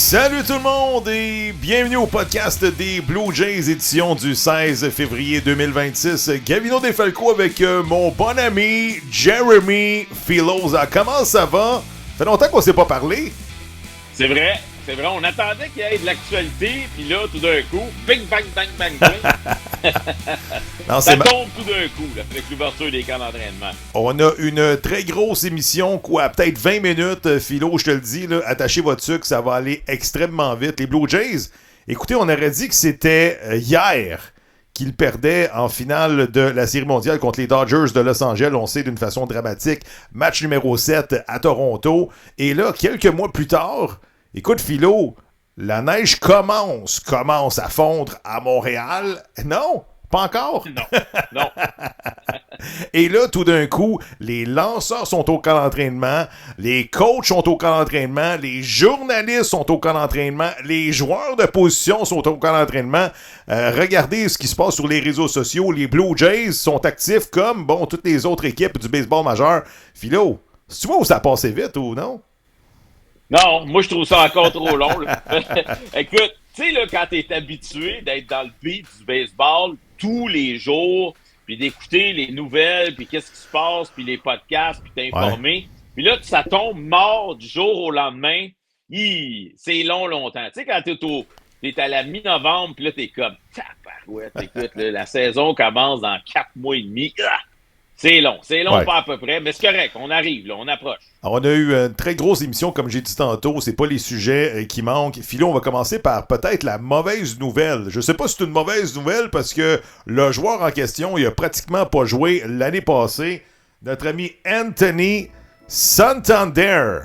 Salut tout le monde et bienvenue au podcast des Blue Jays, édition du 16 février 2026. Gavino Defalco avec mon bon ami Jeremy Filosa. Comment ça va? Ça fait longtemps qu'on ne s'est pas parlé. C'est vrai. On attendait qu'il y ait de l'actualité, puis là, tout d'un coup, bing, bang, bang, bang, bang. Non, ça tombe tout d'un coup, là, avec l'ouverture des camps d'entraînement. On a une très grosse émission, peut-être 20 minutes, Philo, je te le dis, là, attachez votre sucre, ça va aller extrêmement vite. Les Blue Jays, écoutez, on aurait dit que c'était hier qu'ils perdaient en finale de la Série mondiale contre les Dodgers de Los Angeles, on sait d'une façon dramatique, match numéro 7 à Toronto. Et là, quelques mois plus tard, écoute, Philo, la neige commence à fondre à Montréal. Non, pas encore. Non. Et là, tout d'un coup, les lanceurs sont au camp d'entraînement, les coachs sont au camp d'entraînement, les journalistes sont au camp d'entraînement, les joueurs de position sont au camp d'entraînement. Regardez ce qui se passe sur les réseaux sociaux. Les Blue Jays sont actifs comme, toutes les autres équipes du baseball majeur. Philo, tu vois où ça a passé vite ou non? Non, moi je trouve ça encore trop long. Écoute, tu sais, là, quand t'es habitué d'être dans le beat du baseball tous les jours, puis d'écouter les nouvelles, puis qu'est-ce qui se passe, puis les podcasts, puis t'informer, puis là, ça tombe mort du jour au lendemain, c'est longtemps. Tu sais, quand t'es à la mi-novembre, puis là, t'es comme, tabarouette, écoute, là, la saison commence dans 4 mois et demi. C'est long, pas à peu près, mais c'est correct, on arrive, là, on approche. Alors, on a eu une très grosse émission, comme j'ai dit tantôt, c'est pas les sujets qui manquent. Philo, on va commencer par peut-être la mauvaise nouvelle. Je sais pas si c'est une mauvaise nouvelle parce que le joueur en question, il a pratiquement pas joué l'année passée. Notre ami Anthony Santander.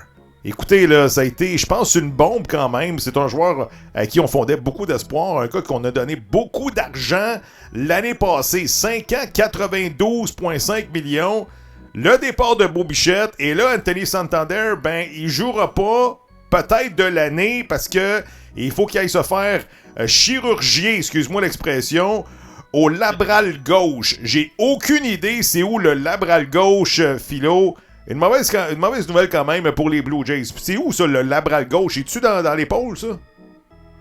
Écoutez, là, ça a été, je pense, une bombe quand même. C'est un joueur à qui on fondait beaucoup d'espoir. Un gars qu'on a donné beaucoup d'argent l'année passée. 5 ans, 92,5 millions. Le départ de Beau Bichette. Et là, Anthony Santander, il jouera pas peut-être de l'année parce que il faut qu'il aille se faire chirurgier, excuse-moi l'expression, au labral gauche. J'ai aucune idée c'est où le labral gauche, Philo. Une mauvaise nouvelle quand même pour les Blue Jays. C'est où ça, le labral gauche? Es-tu dans l'épaule, ça?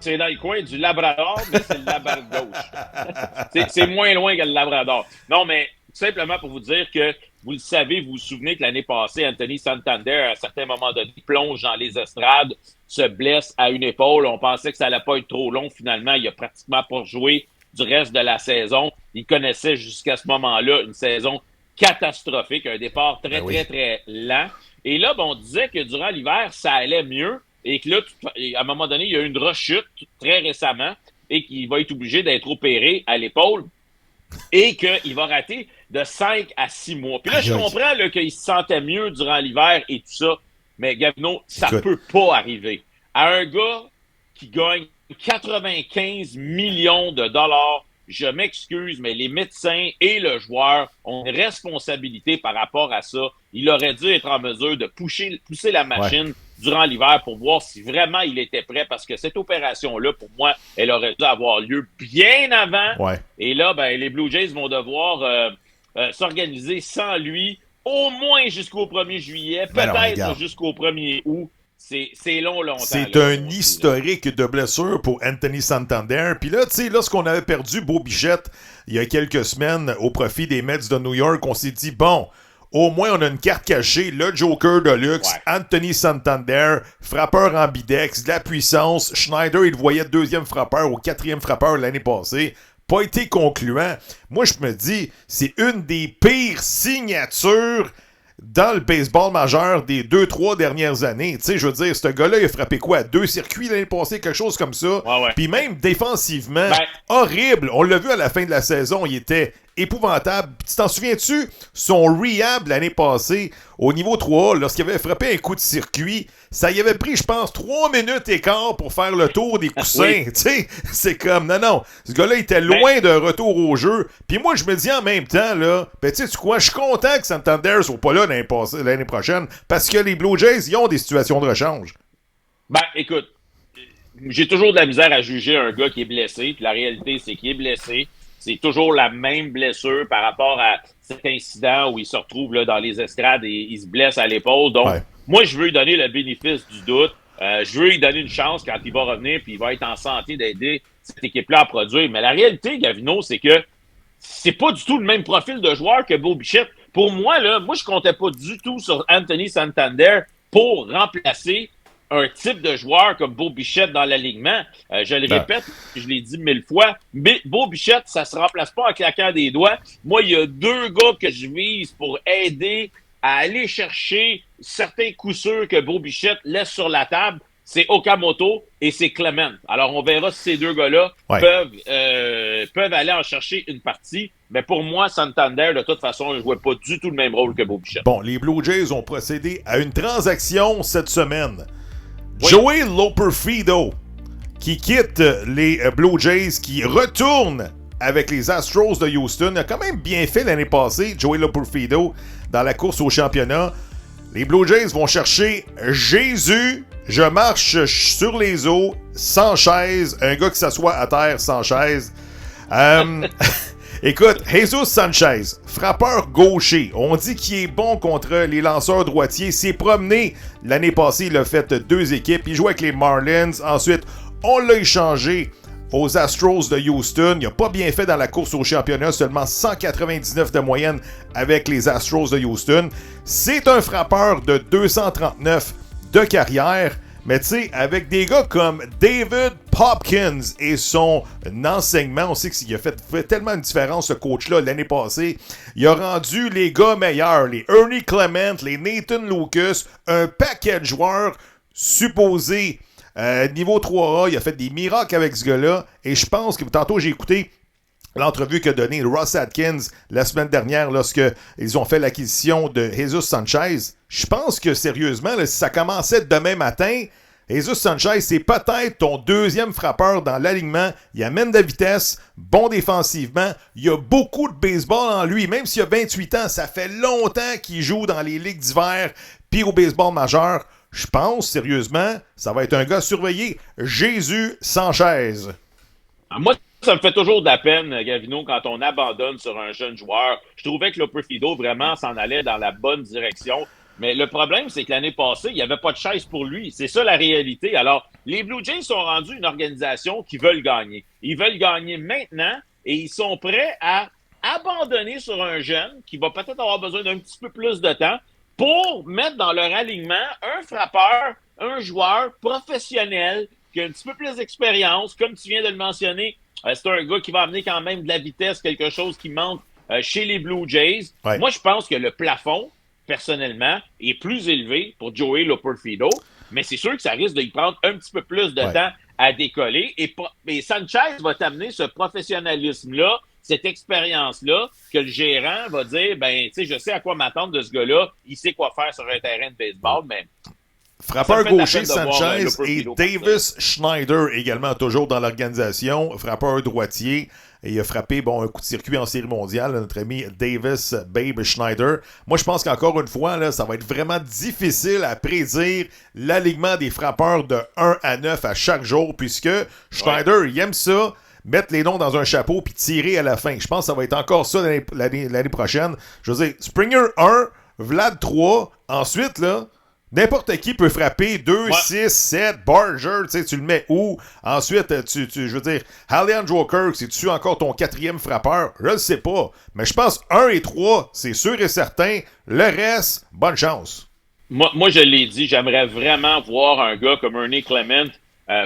C'est dans le coin du Labrador, mais c'est le labral gauche. c'est moins loin que le Labrador. Non, mais simplement pour vous dire que vous le savez, vous vous souvenez que l'année passée, Anthony Santander, à un certain moment donné, plonge dans les estrades, se blesse à une épaule. On pensait que ça allait pas être trop long. Finalement, il a pratiquement pas joué du reste de la saison. Il connaissait jusqu'à ce moment-là une saison catastrophique, un départ très lent. Et là, on disait que durant l'hiver, ça allait mieux et que là, à un moment donné, il y a eu une rechute très récemment et qu'il va être obligé d'être opéré à l'épaule et qu'il va rater de 5 à 6 mois. Puis là, je comprends là, qu'il se sentait mieux durant l'hiver et tout ça, mais Gavino, ça peut pas arriver. À un gars qui gagne 95 millions de dollars, je m'excuse, mais les médecins et le joueur ont une responsabilité par rapport à ça. Il aurait dû être en mesure de pousser la machine durant l'hiver pour voir si vraiment il était prêt, parce que cette opération-là, pour moi, elle aurait dû avoir lieu bien avant. Ouais. Et là, les Blue Jays vont devoir s'organiser sans lui, au moins jusqu'au 1er juillet, peut-être jusqu'au 1er août. C'est longtemps. C'est un historique de blessure pour Anthony Santander. Puis là, tu sais, lorsqu'on avait perdu Beau Bichette il y a quelques semaines au profit des Mets de New York, on s'est dit, au moins on a une carte cachée, le Joker de luxe, Anthony Santander, frappeur ambidex, de la puissance. Schneider, il le voyait deuxième frappeur ou quatrième frappeur l'année passée. Pas été concluant. Moi, je me dis, c'est une des pires signatures dans le baseball majeur des 2-3 dernières années. Tu sais, je veux dire, ce gars-là, il a frappé quoi? 2 circuits l'année passée, quelque chose comme ça. Puis même défensivement, horrible. On l'a vu à la fin de la saison, il était épouvantable. Tu t'en souviens-tu? Son rehab l'année passée, au niveau 3A, lorsqu'il avait frappé un coup de circuit, ça y avait pris, je pense, 3 minutes et quart pour faire le tour des coussins. Tu sais, c'est comme, non. Ce gars-là était loin d'un retour au jeu. Puis moi, je me dis en même temps, là, tu sais quoi, je suis content que Santander soit pas là l'année prochaine, parce que les Blue Jays, ils ont des situations de rechange. Écoute, j'ai toujours de la misère à juger un gars qui est blessé, puis la réalité, c'est qu'il est blessé. C'est toujours la même blessure par rapport à cet incident où il se retrouve là, dans les estrades et il se blesse à l'épaule. Donc, moi, je veux lui donner le bénéfice du doute. Je veux lui donner une chance quand il va revenir puis il va être en santé d'aider cette équipe-là à produire. Mais la réalité, Gavino, c'est que c'est pas du tout le même profil de joueur que Bo Bichette. Pour moi, là, je comptais pas du tout sur Anthony Santander pour remplacer un type de joueur comme Bo Bichette dans l'alignement. Je le répète, je l'ai dit 1000 fois, mais Bo Bichette, ça se remplace pas en claquant des doigts. Moi, il y a 2 gars que je vise pour aider à aller chercher certains coups sûrs que Bo Bichette laisse sur la table. C'est Okamoto et c'est Clement. Alors, on verra si ces 2 gars-là peuvent aller en chercher une partie. Mais pour moi, Santander, de toute façon, ne jouait pas du tout le même rôle que Bo Bichette. Bon, les Blue Jays ont procédé à une transaction cette semaine. Oui. Joey Loperfido, qui quitte les Blue Jays, qui retourne avec les Astros de Houston, a quand même bien fait l'année passée, Joey Loperfido, dans la course au championnat. Les Blue Jays vont chercher Jésus. Je marche sur les eaux, sans chaise. Un gars qui s'assoit à terre sans chaise. Écoute, Jesus Sanchez, frappeur gaucher. On dit qu'il est bon contre les lanceurs droitiers. S'est promené l'année passée. Il a fait 2 équipes. Il joue avec les Marlins. Ensuite, on l'a échangé aux Astros de Houston. Il n'a pas bien fait dans la course au championnat. Seulement 199 de moyenne avec les Astros de Houston. C'est un frappeur de 239 de carrière, mais tu sais, avec des gars comme David Popkins et son enseignement, on sait qu'il a fait tellement une différence, ce coach-là, l'année passée. Il a rendu les gars meilleurs, les Ernie Clement, les Nathan Lucas, un paquet de joueurs supposés niveau 3A. Il a fait des miracles avec ce gars-là, et je pense que, tantôt j'ai écouté l'entrevue qu'a donnée Ross Atkins la semaine dernière lorsqu'ils ont fait l'acquisition de Jesus Sanchez. Je pense que, sérieusement, là, si ça commençait demain matin, Jesus Sanchez, c'est peut-être ton 2e frappeur dans l'alignement. Il amène de la vitesse, bon défensivement. Il y a beaucoup de baseball en lui. Même s'il a 28 ans, ça fait longtemps qu'il joue dans les ligues d'hiver puis au baseball majeur. Je pense, sérieusement, ça va être un gars surveillé. Jesus Sanchez. Moi, ça me fait toujours de la peine, Gavino, quand on abandonne sur un jeune joueur. Je trouvais que Loperfido vraiment s'en allait dans la bonne direction. Mais le problème, c'est que l'année passée, il n'y avait pas de chaise pour lui. C'est ça la réalité. Alors, les Blue Jays sont rendus une organisation qui veulent gagner. Ils veulent gagner maintenant et ils sont prêts à abandonner sur un jeune qui va peut-être avoir besoin d'un petit peu plus de temps pour mettre dans leur alignement un frappeur, un joueur professionnel qui a un petit peu plus d'expérience. Comme tu viens de le mentionner, c'est un gars qui va amener quand même de la vitesse, quelque chose qui manque chez les Blue Jays. Ouais. Moi, je pense que le plafond, personnellement, est plus élevé pour Joey Loperfido, mais c'est sûr que ça risque de lui prendre un petit peu plus de temps à décoller. Et Sanchez va t'amener ce professionnalisme-là, cette expérience-là, que le gérant va dire, tu sais, je sais à quoi m'attendre de ce gars-là, il sait quoi faire sur un terrain de baseball, mais... Frappeur gaucher Sanchez et Davis Schneider également toujours dans l'organisation. Frappeur droitier. Et il a frappé un coup de circuit en série mondiale, notre ami Davis Babe Schneider. Moi, je pense qu'encore une fois, là, ça va être vraiment difficile à prédire l'alignement des frappeurs de 1 à 9 à chaque jour, puisque Schneider, il aime ça, mettre les noms dans un chapeau puis tirer à la fin. Je pense que ça va être encore ça l'année prochaine. Je veux dire, Springer 1, Vlad 3, ensuite, là, n'importe qui peut frapper 2, 6, 7, Barger, tu le mets où? Ensuite, je veux dire, Alejandro Kirk, c'est-tu encore ton 4e frappeur? Je le sais pas. Mais je pense 1 et 3, c'est sûr et certain. Le reste, bonne chance. Moi, je l'ai dit, j'aimerais vraiment voir un gars comme Ernie Clement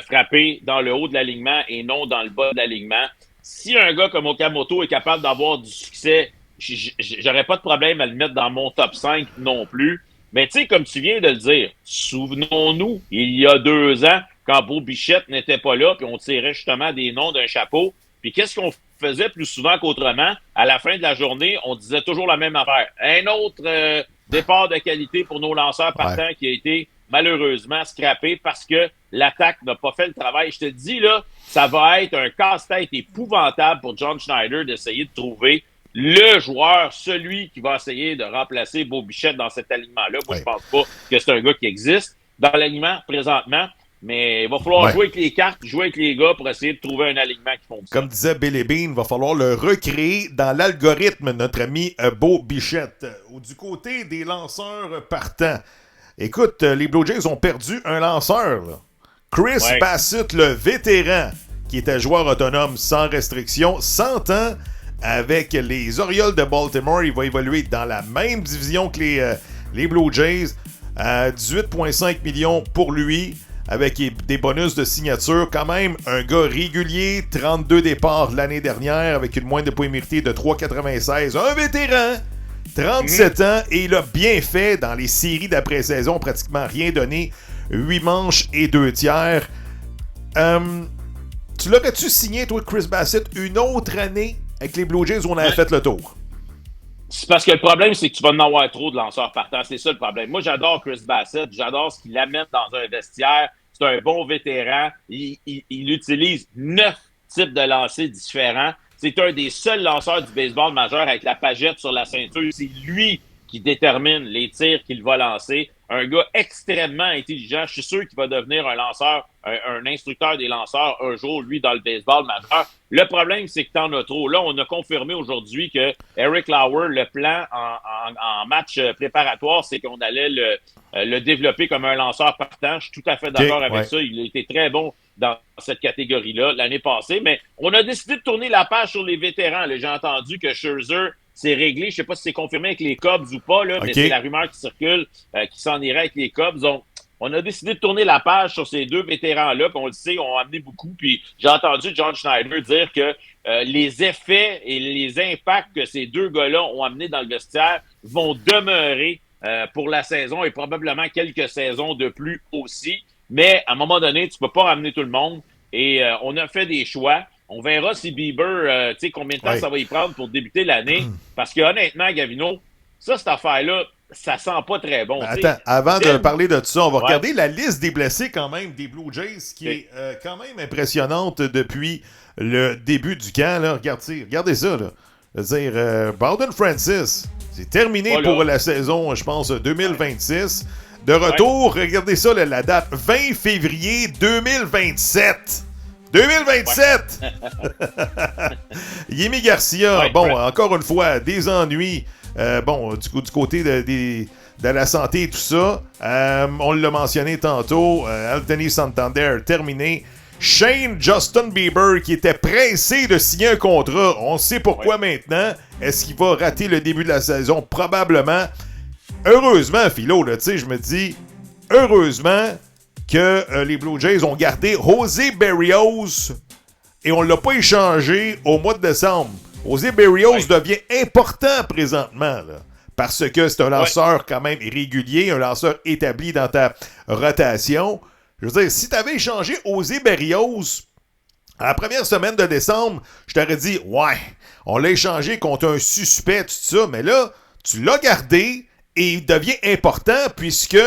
frapper dans le haut de l'alignement et non dans le bas de l'alignement. Si un gars comme Okamoto est capable d'avoir du succès, j'aurais pas de problème à le mettre dans mon top 5 non plus. Mais tu sais, comme tu viens de le dire, souvenons-nous, il y a 2 ans, quand Bo Bichette n'était pas là, puis on tirait justement des noms d'un chapeau, puis qu'est-ce qu'on faisait plus souvent qu'autrement? À la fin de la journée, on disait toujours la même affaire. Un autre départ de qualité pour nos lanceurs partants qui a été malheureusement scrappé parce que l'attaque n'a pas fait le travail. Je te dis, là, ça va être un casse-tête épouvantable pour John Schneider d'essayer de trouver le joueur, celui qui va essayer de remplacer Bo Bichette dans cet alignement-là. Moi, je pense pas que c'est un gars qui existe dans l'alignement présentement, mais il va falloir jouer avec les cartes, jouer avec les gars pour essayer de trouver un alignement qui fonctionne. Comme disait Billy Bean, il va falloir le recréer dans l'algorithme, notre ami Bo Bichette. Du côté des lanceurs partants, Écoute, les Blue Jays ont perdu un lanceur, là. Chris Bassitt, le vétéran, qui était joueur autonome sans restriction, s'entend avec les Orioles de Baltimore. Il va évoluer dans la même division que les Blue Jays. 18,5 millions pour lui, avec des bonus de signature. Quand même, un gars régulier, 32 départs l'année dernière, avec une moyenne de points mérités de 3,96. Un vétéran, 37 ans, et il a bien fait dans les séries d'après-saison, pratiquement rien donné. 8 manches et 2 tiers. Tu l'aurais-tu signé, toi, Chris Bassitt, une autre année avec les Blue Jays où on avait fait le tour? C'est parce que le problème, c'est que tu vas en avoir trop de lanceurs partants. C'est ça le problème. Moi, j'adore Chris Bassitt. J'adore ce qu'il amène dans un vestiaire. C'est un bon vétéran. Il utilise 9 types de lancers différents. C'est un des seuls lanceurs du baseball majeur avec la pagette sur la ceinture. C'est lui qui détermine les tirs qu'il va lancer. Un gars extrêmement intelligent. Je suis sûr qu'il va devenir un lanceur, un instructeur des lanceurs un jour, lui, dans le baseball majeur. Le problème, c'est que t'en as trop. Là, on a confirmé aujourd'hui que Eric Lauer, le plan en match préparatoire, c'est qu'on allait le développer comme un lanceur partant. Je suis tout à fait d'accord avec ça. Il a été très bon dans cette catégorie-là l'année passée. Mais on a décidé de tourner la page sur les vétérans. Là, j'ai entendu que Scherzer c'est réglé. Je sais pas si c'est confirmé avec les Cubs ou pas, là, mais c'est la rumeur qui circule qui s'en irait avec les Cubs. Donc, on a décidé de tourner la page sur ces deux vétérans-là, puis on le sait, ont amené beaucoup. Puis j'ai entendu John Schneider dire que les effets et les impacts que ces deux gars-là ont amenés dans le vestiaire vont demeurer pour la saison et probablement quelques saisons de plus aussi. Mais à un moment donné, tu peux pas ramener tout le monde. Et on a fait des choix. On verra si Bieber, tu sais, combien de temps ça va y prendre pour débuter l'année. Parce que honnêtement, Gavino, cette affaire-là, ça sent pas très bon. Attends, avant de parler de tout ça, on va regarder la liste des blessés quand même des Blue Jays, qui est quand même impressionnante depuis le début du camp. Là. Regardez ça. Là. Je veux dire, Bowden Francis, c'est terminé pour la saison, je pense, 2026. De retour, regardez ça, la date, 20 février 2027. 2027! Yimi Garcia, encore une fois, des ennuis. Du côté de la santé et tout ça. On l'a mentionné tantôt. Anthony Santander, terminé. Shane Justin Bieber, qui était pressé de signer un contrat. On sait pourquoi maintenant. Est-ce qu'il va rater le début de la saison? Probablement. Heureusement, Philo, là, tu sais, je me dis, heureusement que les Blue Jays ont gardé José Berrios et on ne l'a pas échangé au mois de décembre. José Berrios devient important présentement, là, parce que c'est un lanceur quand même régulier, un lanceur établi dans ta rotation. Je veux dire, si tu avais échangé José Berrios à la première semaine de décembre, je t'aurais dit, on l'a échangé contre un suspect, tout ça, mais là, tu l'as gardé et il devient important puisque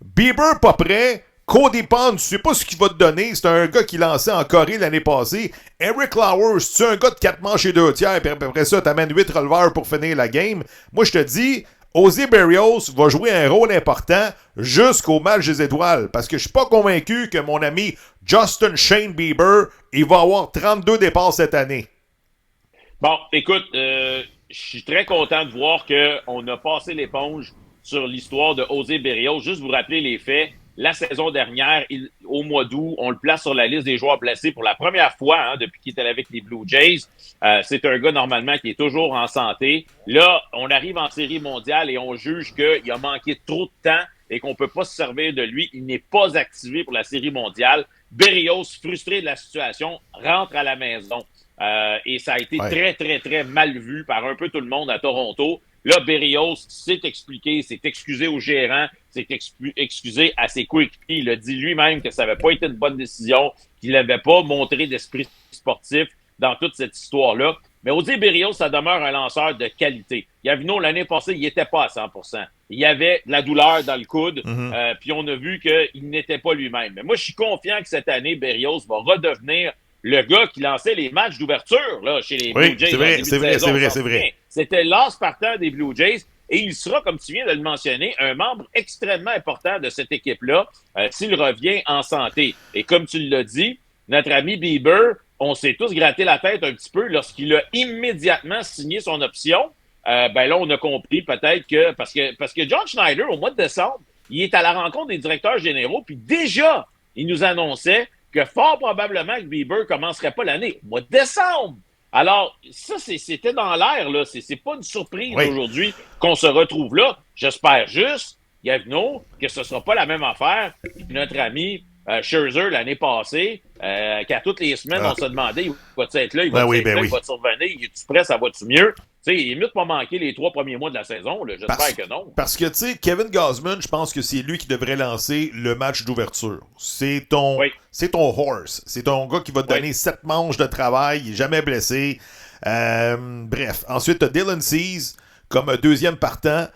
Bieber pas prêt, Cody Pond, tu sais pas ce qu'il va te donner. C'est un gars qui lançait en Corée l'année passée. Eric Lauer, c'est un gars de 4 manches et 2 tiers, puis après ça, t'amènes 8 releveurs pour finir la game. Moi, je te dis, José Berrios va jouer un rôle important jusqu'au match des étoiles, parce que je suis pas convaincu que mon ami Justin Shane Bieber, il va avoir 32 départs cette année. Bon, écoute, je suis très content de voir qu'on a passé l'éponge sur l'histoire de José Berrios. Juste vous rappeler les faits. La saison dernière, au mois d'août, on le place sur la liste des joueurs blessés pour la première fois depuis qu'il était avec les Blue Jays. C'est un gars, normalement, qui est toujours en santé. Là, on arrive en série mondiale et on juge qu'il a manqué trop de temps et qu'on peut pas se servir de lui. Il n'est pas activé pour la série mondiale. Berrios, frustré de la situation, rentre à la maison. Et ça a été très, très, très mal vu par un peu tout le monde à Toronto. Là, Berrios s'est expliqué, s'est excusé au gérant, s'est excusé à ses coéquipiers. Il a dit lui-même que ça n'avait pas été une bonne décision, qu'il n'avait pas montré d'esprit sportif dans toute cette histoire-là. Mais José Berrios, ça demeure un lanceur de qualité. Gavino, l'année passée, il n'était pas à 100%. Il y avait de la douleur dans le coude, puis on a vu qu'il n'était pas lui-même. Mais moi, je suis confiant que cette année, Berrios va redevenir le gars qui lançait les matchs d'ouverture là, chez les Blue Jays. C'est vrai. C'était l'as partant des Blue Jays et il sera, comme tu viens de le mentionner, un membre extrêmement important de cette équipe-là s'il revient en santé. Et comme tu l'as dit, notre ami Bieber, on s'est tous gratté la tête un petit peu lorsqu'il a immédiatement signé son option. Là, on a compris peut-être que parce que John Schneider, au mois de décembre, il est à la rencontre des directeurs généraux, puis déjà, il nous annonçait que fort probablement que Bieber commencerait pas l'année au mois de décembre. Alors, ça, c'était dans l'air, là. C'est pas une surprise aujourd'hui qu'on se retrouve là. J'espère juste, Gavino, que ce sera pas la même affaire que notre ami Scherzer l'année passée, qu'à toutes les semaines, on se demandait, il va-tu être là, il va-tu être là, il va-tu revenir, il est-tu prêt, ça va-tu mieux? Tu sais, il est mieux de pas manquer les 3 premiers mois de la saison, là. J'espère que non. Parce que, tu sais, Kevin Gausman, je pense que c'est lui qui devrait lancer le match d'ouverture. C'est ton horse. C'est ton gars qui va te donner 7 manches de travail, il n'est jamais blessé. Bref. Ensuite, tu as Dylan Cease comme deuxième partant,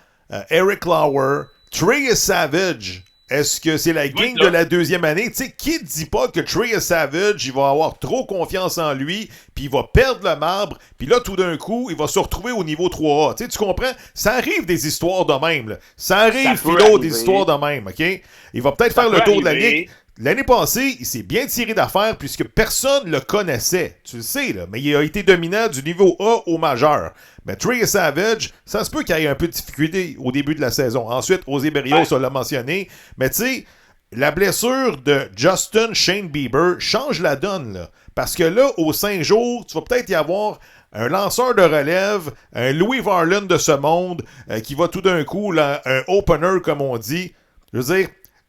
Eric Lauer, Trey Savage. Est-ce que c'est la game de la deuxième année? Tu sais, qui dit pas que Trey Savage, il va avoir trop confiance en lui, puis il va perdre le marbre, puis là, tout d'un coup, il va se retrouver au niveau 3A. Tu sais, tu comprends? Ça arrive des histoires de même, là. Ça arrive, Philo, des histoires de même, OK? Il va peut-être faire le tour de la ligue. L'année passée, il s'est bien tiré d'affaire puisque personne le connaissait. Tu le sais, là. Mais il a été dominant du niveau A au majeur. Mais Trey Savage, ça se peut qu'il ait un peu de difficulté au début de la saison. Ensuite, José Berrios, on l'a mentionné. Mais tu sais, la blessure de Justin Shane Bieber change la donne, là. Parce que là, aux 5 jours, tu vas peut-être y avoir un lanceur de relève, un Louis Varland de ce monde, qui va tout d'un coup, là, un opener, comme on dit. Je veux dire,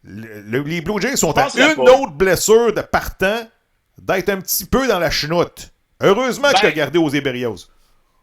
les Blue Jays sont à une autre blessure de partant d'être un petit peu dans la chenoute. Heureusement que tu as gardé José Berrios.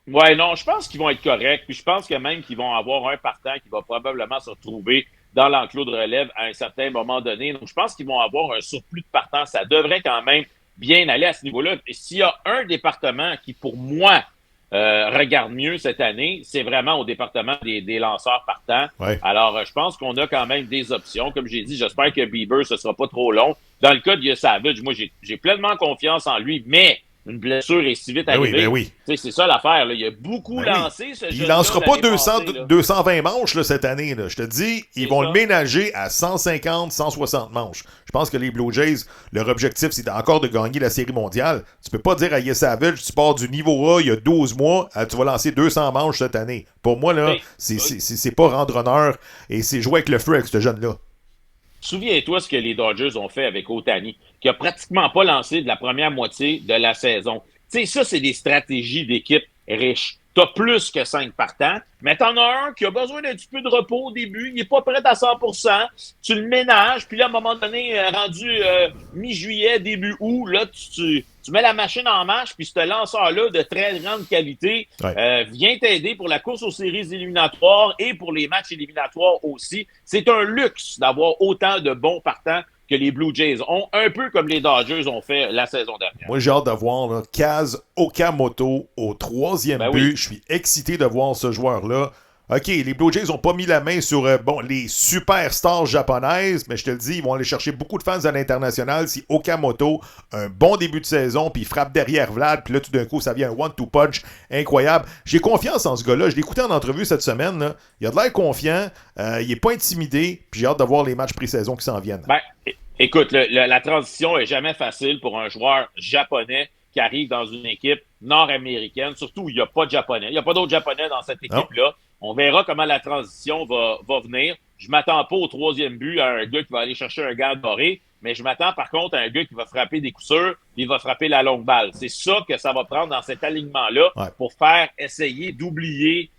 Ouais, non, je pense qu'ils vont être corrects. Puis je pense que même qu'ils vont avoir un partant qui va probablement se retrouver dans l'enclos de relève à un certain moment donné. Donc, je pense qu'ils vont avoir un surplus de partants. Ça devrait quand même bien aller à ce niveau-là. Et s'il y a un département qui, pour moi, regarde mieux cette année, c'est vraiment au département des lanceurs partants. Ouais. Alors, je pense qu'on a quand même des options. Comme j'ai dit, j'espère que Bieber, ce sera pas trop long. Dans le cas de Savage, moi, j'ai pleinement confiance en lui, mais une blessure est si vite arrivée. Oui. C'est ça l'affaire. Là. Il a beaucoup lancé, ce il lancera pas 220 manches là, cette année. Là. Je te dis, ils vont le ménager à 150, 160 manches. Je pense que les Blue Jays, leur objectif, c'est encore de gagner la Série mondiale. Tu peux pas dire à Savage, tu pars du niveau A il y a 12 mois, tu vas lancer 200 manches cette année. Pour moi, là, c'est pas rendre honneur et c'est jouer avec le feu avec ce jeune-là. Souviens-toi ce que les Dodgers ont fait avec Ohtani, qui a pratiquement pas lancé de la première moitié de la saison. Tu sais, ça, c'est des stratégies d'équipe riches. T'as plus que 5 partants, mais t'en as un qui a besoin d'un petit peu de repos au début, il est pas prêt à 100%, tu le ménages, puis là, à un moment donné, rendu mi-juillet, début août, là, tu mets la machine en marche, puis ce lanceur-là de très grande qualité vient t'aider pour la course aux séries éliminatoires et pour les matchs éliminatoires aussi. C'est un luxe d'avoir autant de bons partants que les Blue Jays ont, un peu comme les Dodgers ont fait la saison dernière. Moi, j'ai hâte de voir là, Kaz Okamoto au 3e but. Oui. Je suis excité de voir ce joueur-là. OK, les Blue Jays n'ont pas mis la main sur les superstars japonaises, mais je te le dis, ils vont aller chercher beaucoup de fans à l'international si Okamoto a un bon début de saison, puis il frappe derrière Vlad, puis là, tout d'un coup, ça vient un one-two punch incroyable. J'ai confiance en ce gars-là. Je l'ai écouté en entrevue cette semaine. Là. Il a de l'air confiant, il n'est pas intimidé, puis j'ai hâte de voir les matchs pré-saison qui s'en viennent. Écoute, la transition est jamais facile pour un joueur japonais qui arrive dans une équipe nord-américaine, surtout où il n'y a pas de Japonais. Il n'y a pas d'autres Japonais dans cette équipe-là. Non. On verra comment la transition va venir. Je m'attends pas au 3e but à un gars qui va aller chercher un gant doré, mais je m'attends par contre à un gars qui va frapper des coups sûrs et il va frapper la longue balle. C'est ça que ça va prendre dans cet alignement-là pour faire essayer d'oublier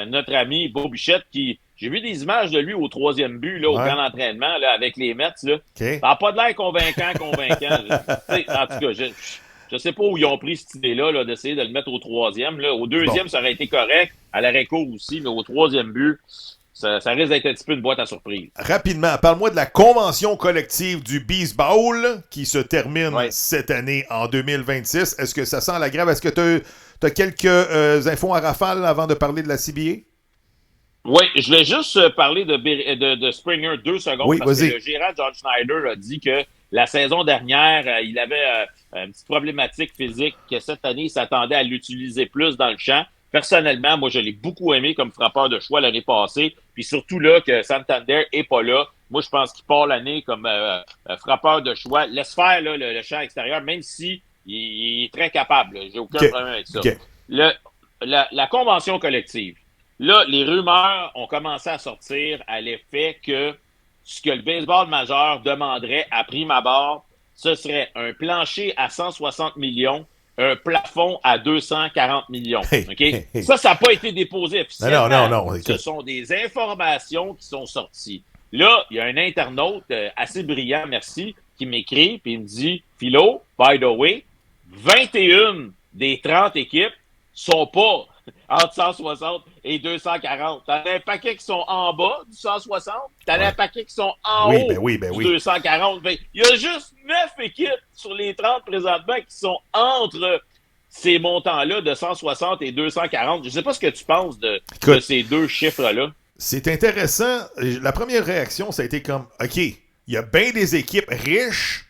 notre ami Bo Bichette qui... J'ai vu des images de lui au 3e but, là, au camp d'entraînement, là, avec les Mets, là. Okay. Ça n'a pas de l'air convaincant. En tout cas, je sais pas où ils ont pris cette idée-là, là, d'essayer de le mettre au 3e, là. Au 2e, ça aurait été correct. À l'arrêt court aussi, mais au 3e but, ça risque d'être un petit peu une boîte à surprise. Rapidement, parle-moi de la convention collective du baseball qui se termine cette année en 2026. Est-ce que ça sent la grève? Est-ce que tu as quelques infos à rafale avant de parler de la CBA? Oui, je vais juste parler de Springer 2 secondes parce que le gérant John Schneider a dit que la saison dernière, il avait une petite problématique physique que cette année, il s'attendait à l'utiliser plus dans le champ. Personnellement, moi, je l'ai beaucoup aimé comme frappeur de choix l'année passée. Puis surtout là, que Santander est pas là. Moi, je pense qu'il part l'année comme frappeur de choix. Laisse faire là, le champ extérieur, même si il est très capable. J'ai aucun problème avec ça. La convention collective. Là, les rumeurs ont commencé à sortir à l'effet que ce que le baseball majeur demanderait à prime abord, ce serait un plancher à 160 millions, un plafond à 240 millions. Okay? Ça n'a pas été déposé officiellement. Non. Ce sont des informations qui sont sorties. Là, il y a un internaute assez brillant, merci, qui m'écrit et il me dit « Philo, by the way, 21 des 30 équipes sont pas entre 160 et 240. T'en as un paquet qui sont en bas du 160, t'en as un paquet qui sont en haut du 240. Il y a juste 9 équipes sur les 30 présentement qui sont entre ces montants-là de 160 et 240. Je sais pas ce que tu penses de ces deux chiffres-là. C'est intéressant. La première réaction, ça a été comme, OK, il y a bien des équipes riches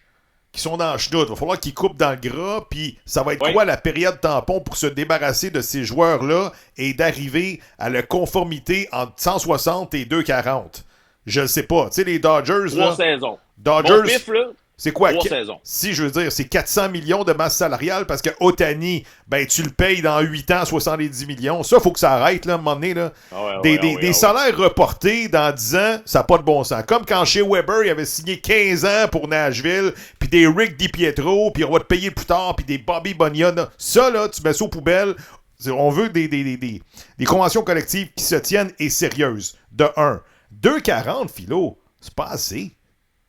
qui sont dans le chenoute. Il va falloir qu'ils coupent dans le gras, puis ça va être quoi la période tampon pour se débarrasser de ces joueurs-là et d'arriver à la conformité entre 160 et 240? Je ne sais pas. Tu sais, les Dodgers, 3 saisons. Dodgers, mon pif, là, c'est quoi? 3 saisons. Si je veux dire, c'est 400 millions de masse salariale parce que Ohtani, ben tu le payes dans 8 ans 70 millions. Ça, il faut que ça arrête, là, à un moment donné. Là. Des salaires reportés dans 10 ans, ça n'a pas de bon sens. Comme quand chez Weber, il avait signé 15 ans pour Nashville, puis des Rick DiPietro, puis on va te payer plus tard, puis des Bobby Bonilla. Ça, là, tu mets ça aux poubelles. On veut des conventions collectives qui se tiennent et sérieuses. De 1. 2,40, Philo, c'est pas assez.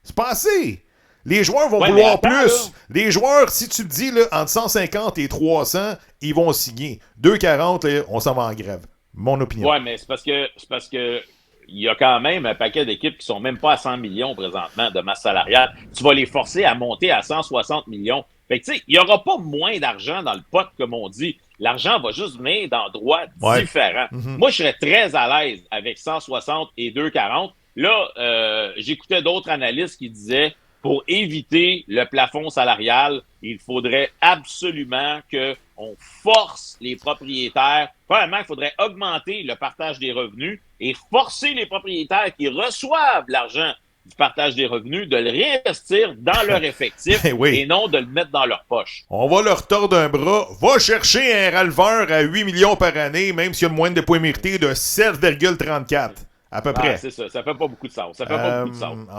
C'est pas assez. Les joueurs vont vouloir plus. Là. Les joueurs, si tu te dis là, entre 150 et 300, ils vont signer. 2,40, là, on s'en va en grève. Mon opinion. Ouais, mais c'est parce que il y a quand même un paquet d'équipes qui sont même pas à 100 millions présentement de masse salariale. Tu vas les forcer à monter à 160 millions. Fait que tu sais, il y aura pas moins d'argent dans le pot, comme on dit. L'argent va juste venir d'endroits différents. Mm-hmm. Moi, je serais très à l'aise avec 160 et 2,40. Là, j'écoutais d'autres analystes qui disaient pour éviter le plafond salarial, il faudrait absolument qu'on force les propriétaires. Premièrement, il faudrait augmenter le partage des revenus et forcer les propriétaires qui reçoivent l'argent du partage des revenus de le réinvestir dans leur effectif et non de le mettre dans leur poche. On va leur tordre un bras. Va chercher un releveur à 8 millions par année, même s'il y a une moyenne de points mérités de 7,34. À peu près. C'est ça. Ça fait pas beaucoup de sens.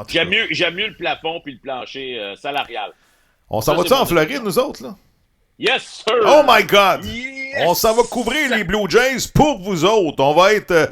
J'aime mieux le plafond puis le plancher salarial. On s'en va-tu en Floride, nous autres, là? Yes, sir! Oh my God! Yes! On s'en va couvrir les Blue Jays pour vous autres. On va être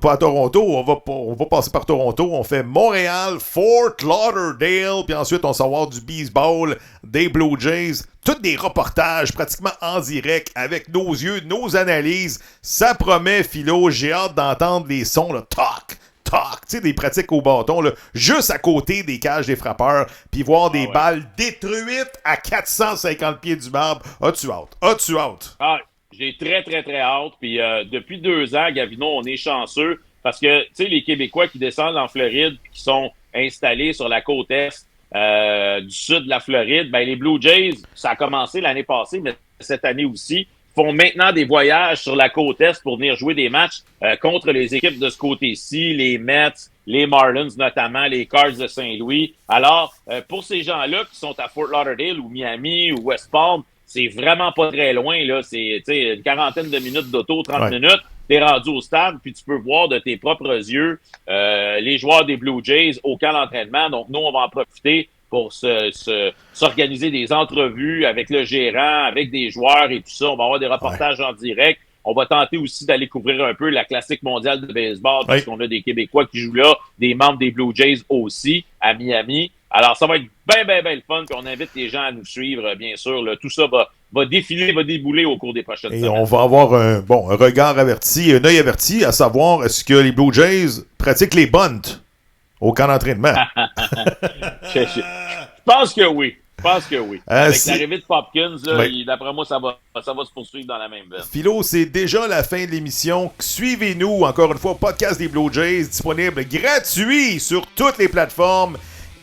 pas à Toronto. On va passer par Toronto. On fait Montréal, Fort Lauderdale, puis ensuite on s'en va voir du baseball, des Blue Jays. Tous des reportages pratiquement en direct avec nos yeux, nos analyses. Ça promet, Philo. J'ai hâte d'entendre les sons, là. Toc! Tu sais, des pratiques au bâton, là, juste à côté des cages des frappeurs, puis voir des balles détruites à 450 pieds du marbre. As-tu hâte? J'ai très, très, très hâte. Puis depuis 2 ans, Gavino, on est chanceux parce que, tu sais, les Québécois qui descendent en Floride qui sont installés sur la côte est du sud de la Floride, ben les Blue Jays, ça a commencé l'année passée, mais cette année aussi, font maintenant des voyages sur la côte est pour venir jouer des matchs contre les équipes de ce côté-ci, les Mets, les Marlins notamment, les Cards de Saint-Louis. Alors, pour ces gens-là qui sont à Fort Lauderdale ou Miami ou West Palm, c'est vraiment pas très loin, là. C'est une quarantaine de minutes d'auto, 30 minutes. T'es rendu au stade, puis tu peux voir de tes propres yeux les joueurs des Blue Jays au camp d'entraînement. Donc, nous, on va en profiter pour s'organiser des entrevues avec le gérant, avec des joueurs et tout ça. On va avoir des reportages en direct. On va tenter aussi d'aller couvrir un peu la classique mondiale de baseball parce qu'on a des Québécois qui jouent là, des membres des Blue Jays aussi à Miami. Alors, ça va être bien le fun. Puis on invite les gens à nous suivre, bien sûr. Là. Tout ça va défiler, va débouler au cours des prochaines semaines. Et on va avoir un regard averti, un œil averti, à savoir est-ce que les Blue Jays pratiquent les bunts au camp d'entraînement. Je pense que oui. Avec l'arrivée de Popkins, là, d'après moi, ça va se poursuivre dans la même veine. Philo, c'est déjà la fin de l'émission. Suivez-nous, encore une fois, podcast des Blue Jays, disponible gratuit sur toutes les plateformes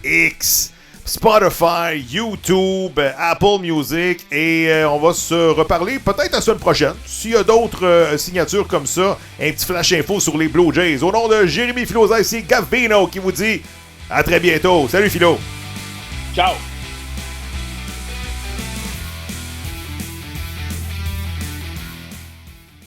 X, Spotify, YouTube, Apple Music, et on va se reparler peut-être la semaine prochaine. S'il y a d'autres signatures comme ça, un petit flash info sur les Blue Jays. Au nom de Jérémy Filosa, c'est Gavino qui vous dit à très bientôt. Salut Philo! Ciao!